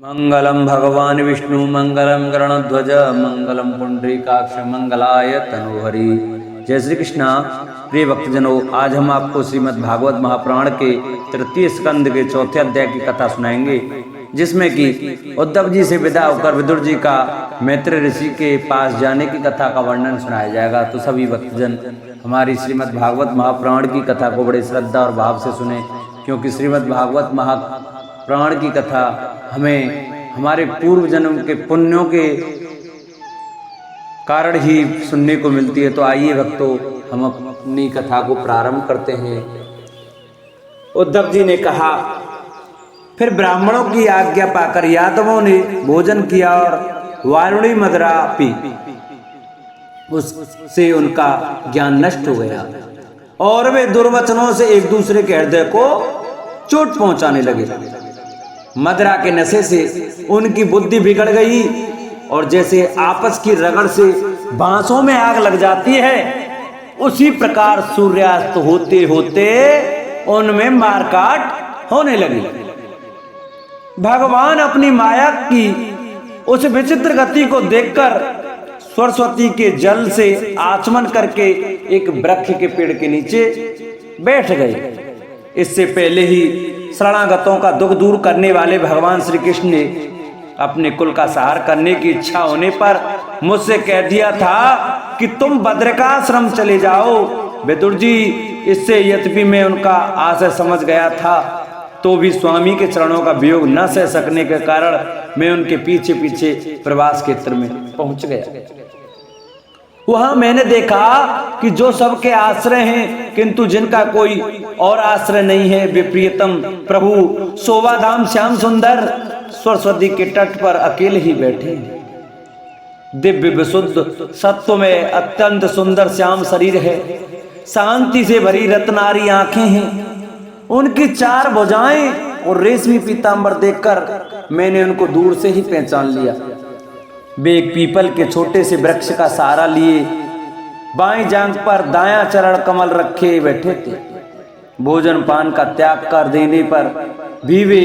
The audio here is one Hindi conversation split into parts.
मंगलम भगवान विष्णु मंगलम गरुड़ध्वज मंगलम पुंडरीकाक्ष मंगलाय तनोहरि। जय श्री कृष्णा। प्रिय भक्तजनों, आज हम आपको श्रीमद् भागवत महापुराण के तृतीय स्कंद के चौथे अध्याय की कथा सुनाएंगे, जिसमें कि उद्धव जी से विदा होकर विदुर जी का मैत्री ऋषि के पास जाने की कथा का वर्णन सुनाया जाएगा। तो सभी भक्तजन हमारी श्रीमद् भागवत महापुराण की कथा को बड़े श्रद्धा और भाव से सुने, क्योंकि श्रीमद् भागवत महापुराण की कथा हमें हमारे पूर्व जन्म के पुण्यों के कारण ही सुनने को मिलती है। तो आइए भक्तों, हम अपनी कथा को प्रारंभ करते हैं। उद्धव जी ने कहा, फिर ब्राह्मणों की आज्ञा पाकर यादवों ने भोजन किया और वारुणी मदिरा पी। उससे उनका ज्ञान नष्ट हो गया और वे दुर्वचनों से एक दूसरे के हृदय को चोट पहुंचाने लगे। मदिरा के नशे से उनकी बुद्धि बिगड़ गई और जैसे आपस की रगड़ से बांसों में आग लग जाती है, उसी प्रकार सूर्यास्त होते होते उनमें मारकाट होने लगी। भगवान अपनी माया की उस विचित्र गति को देखकर सरस्वती के जल से आचमन करके एक वृक्ष के पेड़ के नीचे बैठ गए। इससे पहले ही शरणागतों का दुख दूर करने वाले भगवान श्री कृष्ण ने अपने कुल का सहार करने की इच्छा होने पर मुझसे कह दिया था कि तुम बद्रिकाश्रम चले जाओ। विदुर जी, इससे यद्यपि मैं उनका आशय समझ गया था, तो भी स्वामी के चरणों का वियोग न सह सकने के कारण मैं उनके पीछे पीछे प्रवास क्षेत्र में पहुंच गया। वहां मैंने देखा कि जो सबके आश्रय हैं, किंतु जिनका कोई और आश्रय नहीं है, वे प्रियतम प्रभु शोभाधाम श्याम सुंदर सरस्वती के तट पर अकेले ही बैठे। दिव्य विशुद्ध सत्व में अत्यंत सुंदर श्याम शरीर है, शांति से भरी रत्नारी आंखें हैं। उनकी चार भुजाएं और रेशमी पीतांबर देखकर मैंने उनको दूर से ही पहचान लिया। वे एक पीपल के छोटे से वृक्ष का सहारा लिए बाएं जांघ पर दायां चरण कमल रखे बैठे थे। भोजन पान का त्याग कर देने पर भी वे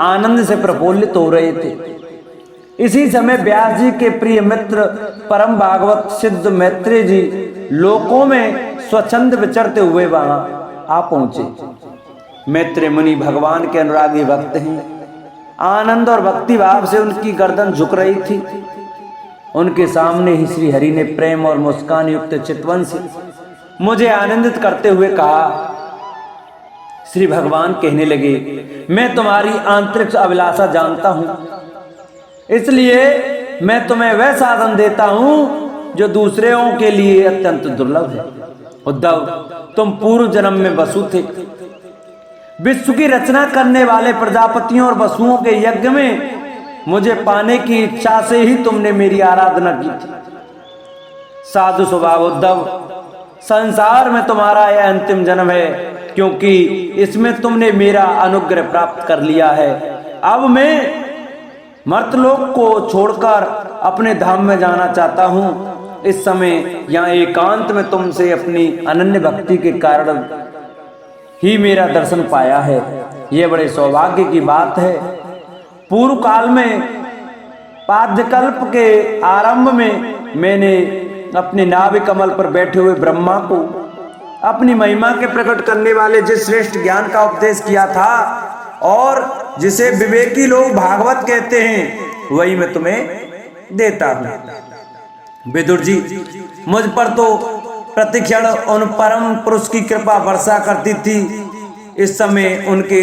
आनंद से प्रफुल्लित हो रहे थे। इसी समय व्यास जी के प्रिय मित्र परम भागवत सिद्ध मैत्री जी लोकों में स्वच्छंद विचरते हुए वहां आ पहुंचे। मैत्री मुनि भगवान के अनुरागी भक्त हैं। आनंद और भक्ति भाव से उनकी गर्दन झुक रही थी। उनके सामने ही श्री हरि ने प्रेम और मुस्कान युक्त चितवन से मुझे आनंदित करते हुए कहा। श्री भगवान कहने लगे, मैं तुम्हारी आंतरिक अभिलाषा जानता हूं, इसलिए मैं तुम्हें वह साधन देता हूं जो दूसरों के लिए अत्यंत दुर्लभ है। उद्धव, तुम पूर्व जन्म में वसु थे। विश्व की रचना करने वाले प्रजापतियों और वसुओं के यज्ञ में मुझे पाने की इच्छा से ही तुमने मेरी आराधना की थी। साधु स्वभाव उद्धव, संसार में तुम्हारा यह अंतिम जन्म है, क्योंकि इसमें तुमने मेरा अनुग्रह प्राप्त कर लिया है। अब मैं मर्तलोक को छोड़कर अपने धाम में जाना चाहता हूं। इस समय यहाँ एकांत में तुमसे अपनी अनन्य भक्ति के कारण ही मेरा दर्शन पाया है। यह बड़े सौभाग्य की बात है। पूर्व काल में पाद्यकल्प के आरंभ में मैंने अपने नाभि कमल पर बैठे हुए ब्रह्मा को अपनी महिमा के प्रकट करने वाले जिस श्रेष्ठ ज्ञान का उपदेश किया था और जिसे विवेकी लोग भागवत कहते हैं, वही मैं तुम्हें देता हूं। विदुर जी, मुझ पर तो प्रतिक्षण उन परम पुरुष की कृपा वर्षा करती थी। इस समय उनके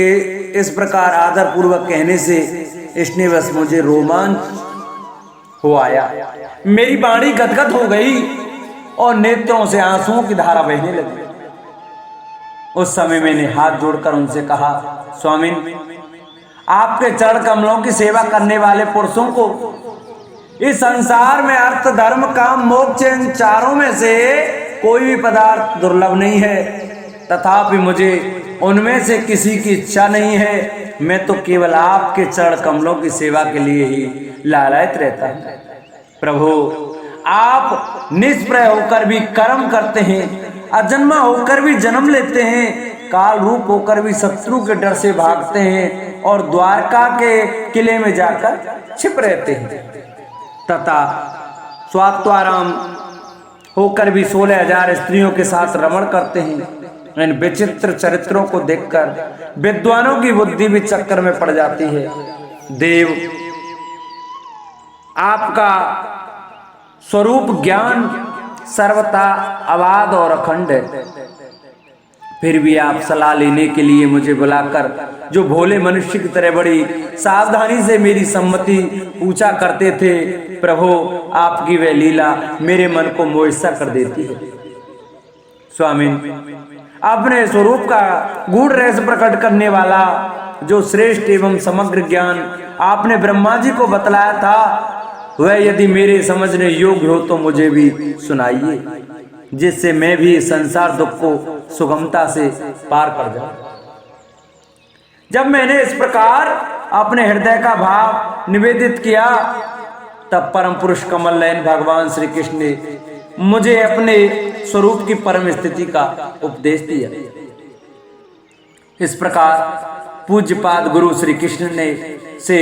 इस प्रकार आदर पूर्वक कहने से इसने बस मुझे रोमांच हो आया। मेरी वाणी गदगद हो गई और नेत्रों से आंसुओं की धारा बहने लगी। उस समय मैंने हाथ जोड़कर उनसे कहा, स्वामी, आपके चरण कमलों की सेवा करने वाले पुरुषों को इस संसार में अर्थ धर्म काम मोक्ष इन चारों में से कोई भी पदार्थ दुर्लभ नहीं है। तथापि मुझे उनमें से किसी की इच्छा नहीं है। मैं तो केवल आपके चरण कमलों की सेवा के लिए ही लालायित रहता हूं। प्रभु, आप निष्प्रय होकर भी कर्म करते हैं, अजन्मा होकर भी जन्म लेते हैं, काल रूप होकर भी शत्रु के डर से भागते हैं और द्वारका के किले में जाकर छिप रहते हैं तथा स्वात्वाराम होकर भी 16,000 स्त्रियों के साथ रमण करते हैं। इन विचित्र चरित्रों को देखकर विद्वानों की बुद्धि भी चक्कर में पड़ जाती है। देव, आपका स्वरूप ज्ञान सर्वथा अबाध और अखंड है, फिर भी आप सलाह लेने के लिए मुझे बुलाकर जो भोले मनुष्य की तरह बड़ी सावधानी से मेरी सम्मति पूछा करते थे, प्रभु आपकी वह लीला मेरे मन को मोहित कर देती है। स्वामी, अपने स्वरूप का गूढ़ रहस्य प्रकट करने वाला जो श्रेष्ठ एवं समग्र ज्ञान आपने ब्रह्मा जी को बतलाया था, वह यदि मेरे समझने योग्य हो तो मुझे भी सुनाइए, जिससे मैं भी संसार दुख को सुगमता से पार कर जाऊं। जब मैंने इस प्रकार अपने हृदय का भाव निवेदित किया, तब परम पुरुष कमल नयन भगवान श्री कृष्ण ने मुझे अपने स्वरूप की परम स्थिति का उपदेश दिया। इस प्रकार पूज्यपाद गुरु श्री कृष्ण ने से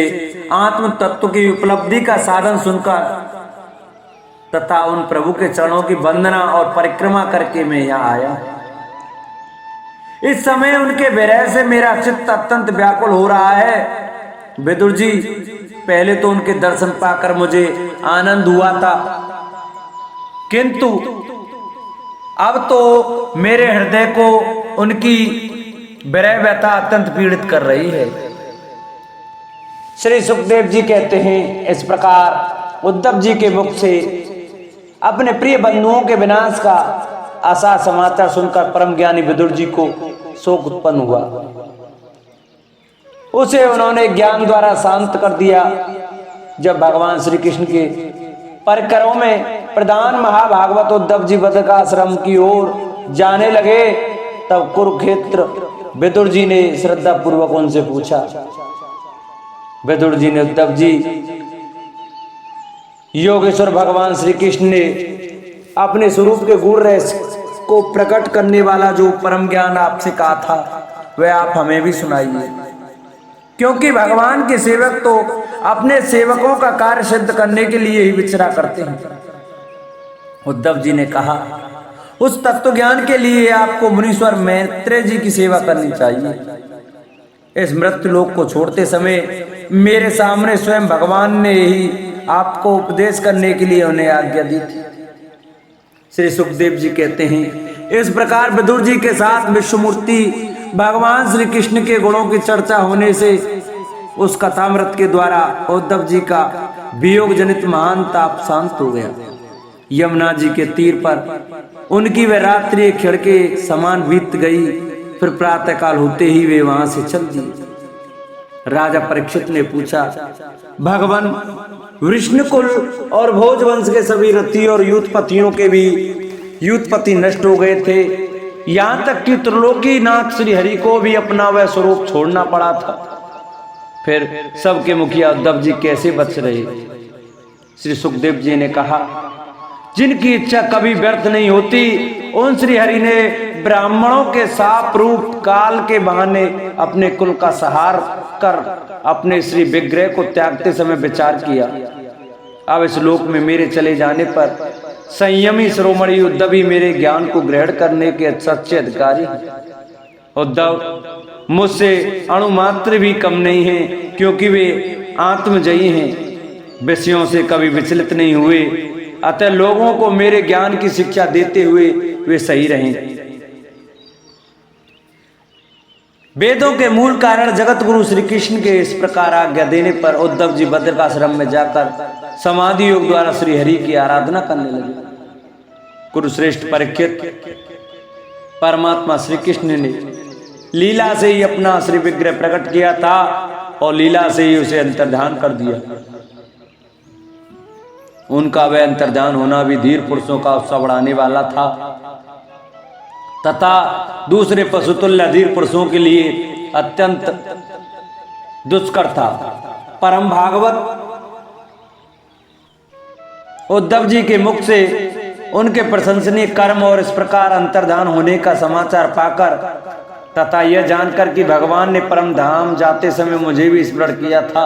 आत्म तत्व की उपलब्धि का साधन सुनकर तथा उन प्रभु के चरणों की वंदना और परिक्रमा करके मैं यहाँ आया। इस समय उनके विरह से मेरा चित्त अत्यंत व्याकुल हो रहा है। विदुर जी, पहले तो उनके दर्शन पाकर मुझे आनंद हुआ था, किंतु अब तो मेरे हृदय को उनकी विरह व्यथा अत्यंत पीड़ित कर रही है। श्री सुखदेव जी कहते हैं, इस प्रकार उद्धव जी के मुख से अपने प्रिय बंधुओं के विनाश का आशा समाचार सुनकर परम ज्ञानी विदुर जी को शोक उत्पन्न हुआ। उसे उन्होंने ज्ञान द्वारा शांत कर दिया। जब भगवान श्री कृष्ण के परिकरों में प्रधान महाभागवत उद्धव जी बदरिकाश्रम की ओर जाने लगे, तब कुरुक्षेत्र विदुर जी ने श्रद्धा पूर्वक उनसे पूछा। विदुर जी ने, उद्धव जी, योगेश्वर भगवान श्री कृष्ण ने अपने स्वरूप के गूढ़ रहस्य को प्रकट करने वाला जो परम ज्ञान आपसे कहा था, वह आप हमें भी सुनाइए, क्योंकि भगवान के सेवक तो अपने सेवकों का कार्य सिद्ध करने के लिए ही विचरा करते हैं। उद्धव जी ने कहा, उस तत्व ज्ञान के लिए आपको मुनीश्वर मैत्रेय जी की सेवा करनी चाहिए। इस मृत्यु लोक को छोड़ते समय मेरे सामने स्वयं भगवान ने ही आपको उपदेश करने के लिए उन्हें आज्ञा दी थी। श्री सुखदेव जी कहते हैं, इस प्रकार विदुर जी के साथ विश्वमूर्ति भगवान श्री कृष्ण के गुणों की चर्चा होने से उस कथामृत के द्वारा उद्धव जी का वियोग जनित महान ताप शांत हो गया। यमुना जी के तीर पर उनकी वह रात्रि क्षण के समान बीत गई। फिर प्रातः काल होते ही वे वहां से चल दिए। राजा परीक्षित ने पूछा, भगवान, विष्णुकुल और भोज वंश के सभी रथी और युद्धपतियों के भी युद्धपति नष्ट हो गए थे, यहाँ तक कि त्रिलोकी नाथ श्री हरि को भी अपना वह स्वरूप छोड़ना पड़ा था। फिर सबके मुखिया उद्धव जी कैसे बच रहे? श्री सुखदेव जी ने कहा, जिनकी इच्छा कभी व्यर्थ नहीं होती, उन श्री हरि ने ब्राह्मणों के साप रूप काल के बहाने अपने कुल का सहार कर अपने श्री विग्रह को त्यागते समय विचार किया। अब इस लोक में मेरे चले जाने पर संयमी शिरोमणि उद्धव ही मेरे ज्ञान को ग्रहण करने के सच्चे अधिकारी हैं। उद्धव मुझसे अणुमात्र भी कम नहीं है, क्योंकि वे आत्मजयी हैं, विषयों से कभी विचलित नहीं हुए। अतः लोगों को मेरे ज्ञान की शिक्षा देते हुए वे सही रहें। वेदों के मूल कारण जगत गुरु श्री कृष्ण के इस प्रकार आज्ञा देने पर उद्धव जी बद्रिकाश्रम में जाकर समाधि योग द्वारा श्री हरि की आराधना करने लगे। कुरुश्रेष्ठ परीक्षित, परमात्मा श्री कृष्ण ने लीला से ही अपना श्री विग्रह प्रकट किया था और लीला से ही उसे अंतर्धान कर दिया। उनका वह अंतर्धान होना भी धीर पुरुषों का उत्साह बढ़ाने वाला था तथा दूसरे पशुतुल्य धीर पुरुषों के लिए अत्यंत दुष्कर था। परम भागवत उद्धव जी के मुख से उनके प्रशंसनीय कर्म और इस प्रकार अंतर्धान होने का समाचार पाकर तथा यह जानकर कि भगवान ने परम धाम जाते समय मुझे भी स्मरण किया था,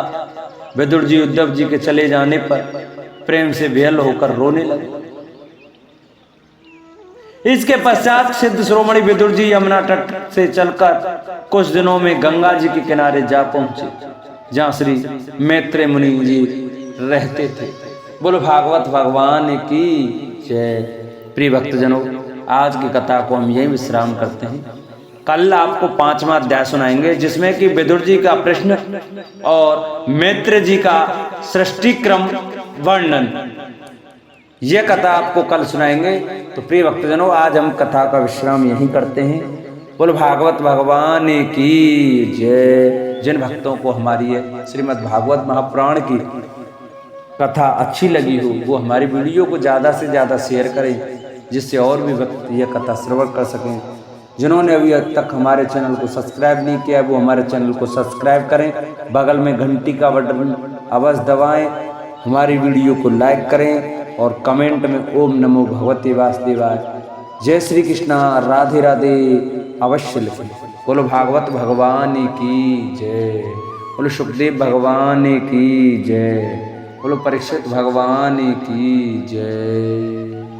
विदुर जी उद्धव जी के चले जाने पर प्रेम से बेहल होकर रोने लगे। इसके पश्चात सिद्ध शिरोमणि विदुर जी यमुना तट से चलकर कुछ दिनों में गंगा जी के किनारे जा पहुंचे, जहां श्री मैत्रेय मुनि जी रहते थे। बोलो भागवत भगवान की जय। प्रिय भक्तजनों, आज की कथा को हम यही विश्राम करते हैं। कल आपको 5वां अध्याय सुनाएंगे, जिसमें कि विदुर जी का प्रश्न और मैत्रेय जी का सृष्टि क्रम वर्णन, यह कथा आपको कल सुनाएंगे। तो प्रिय भक्तजनों, आज हम कथा का विश्राम यहीं करते हैं। बोलो भागवत भगवान की जय। जिन भक्तों को हमारी श्रीमद् भागवत महापुराण की कथा अच्छी लगी हो, वो हमारी वीडियो को ज़्यादा से ज़्यादा शेयर करें, जिससे और भी भक्त यह कथा श्रवण कर सकें। जिन्होंने अभी तक हमारे चैनल को सब्सक्राइब नहीं किया, वो हमारे चैनल को सब्सक्राइब करें, बगल में घंटी का बटन अवश्य दबाएं, हमारी वीडियो को लाइक करें और कमेंट में ओम नमो भगवते वासुदेवाय, जय श्री कृष्णा, राधे राधे अवश्य लिखें। बोलो भागवत भगवान की जय। बोलो सुखदेव भगवान की जय। बोलो परीक्षित भगवान की जय।